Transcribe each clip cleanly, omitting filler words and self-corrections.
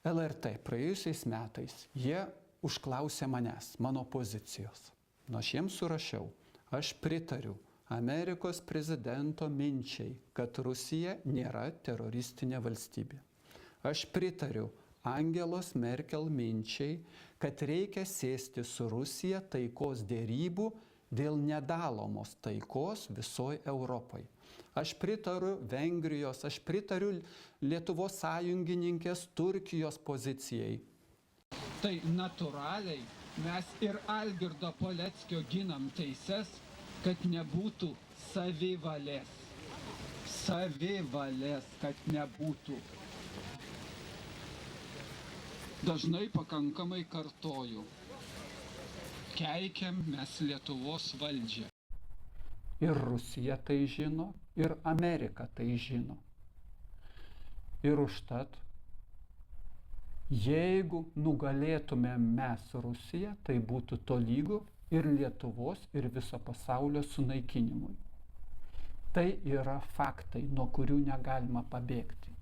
LRT praėjusiais metais jie užklausė manęs, mano pozicijos. Nu, aš jiems surašiau, aš pritariu Amerikos prezidento minčiai, kad Rusija nėra teroristinė valstybė. Aš pritariu Angelos Merkel minčiai, kad reikia sėsti su Rusija taikos dėrybų dėl nedalomos taikos visoje Europoje. Aš pritariu Vengrijos, aš pritariu Lietuvos sąjungininkės Turkijos pozicijai. Tai natūraliai mes ir Algirdo Paleckio ginam teises, kad nebūtų savivalės. Savivalės, kad nebūtų. Dažnai pakankamai kartoju. Keikiam mes Lietuvos valdžią. Ir Rusija tai žino, ir Amerika tai žino. Ir užtat, jeigu nugalėtume mes Rusiją, tai būtų tolygu ir Lietuvos, ir viso pasaulio sunaikinimui. Tai yra faktai, nuo kurių negalima pabėgti.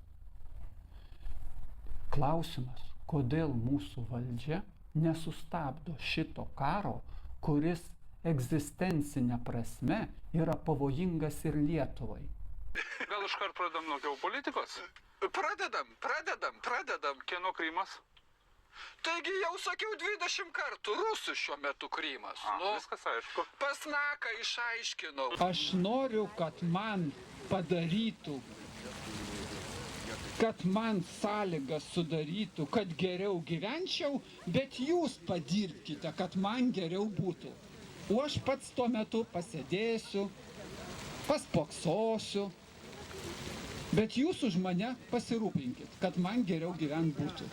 Klausimas, kodėl mūsų valdžia nesustabdo šito karo, kuris egzistencinė prasme yra pavojingas ir Lietuvai. Gal iškart pradedam nuo geopolitikos? Pradedam. Kieno Krymas? Taigi jau sakiau 20 kartų, rusų šiuo metu Krymas. Viskas aišku. Pas Naką išaiškinau. Aš noriu, kad man padarytų, kad man sąlygas sudarytų, kad geriau gyvenčiau, bet jūs padirbkite, kad man geriau būtų. O aš pats tuo metu pasėdėsiu, paspoksosiu, bet jūs už mane pasirūpinkit, kad man geriau gyvent būtų.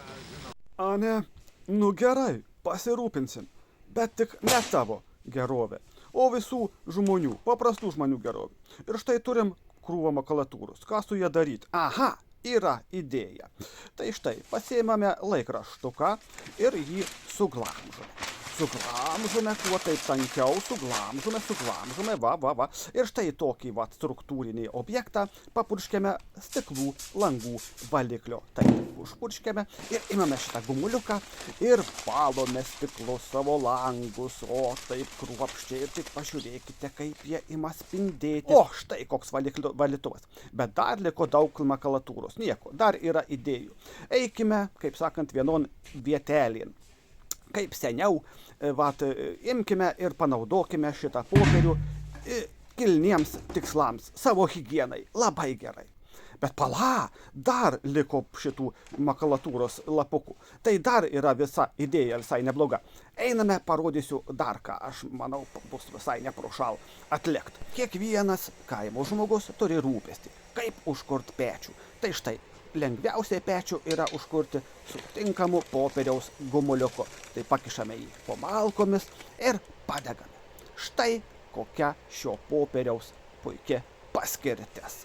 A ne, nu gerai, pasirūpinsim, bet tik ne tavo gerovė, o visų žmonių, paprastų žmonių gerovė. Ir štai turim krūvą makulatūros, ką su jie daryti? Aha, yra idėja. Tai štai, pasiėmame laikraštuką ir jį suglamžome. Suglamžome, kuo taip tankiau, suglamžome, va. Ir štai tokį struktūrinį objektą papurškėme stiklų langų valiklio. Taip, užpurškėme ir imame šitą gumuliuką ir valome stiklus savo langus. O taip kruopščiai ir tik pažiūrėkite, kaip jie ima spindėti. O štai koks valytuvas. Bet dar liko daug makulatūros. Nieko, dar yra idėjų. Eikime, kaip sakant, vienon vietelėn. Kaip seniau, imkime ir panaudokime šitą popierių kilniems tikslams, savo higienai. Labai gerai. Bet pala, dar liko šitų makulatūros lapukų. Tai dar yra visa idėja visai nebloga. Einame, parodysiu dar ką, aš manau, bus visai neprošal atlikti. Kiekvienas kaimo žmogus turi rūpestį, kaip užkurt pečių. Tai štai. Lengviausiai pečių yra užkurti su tinkamu popieriaus gumuliuku. Tai pakišame jį po malkomis ir padegame. Štai kokia šio popieriaus puikia paskirtis.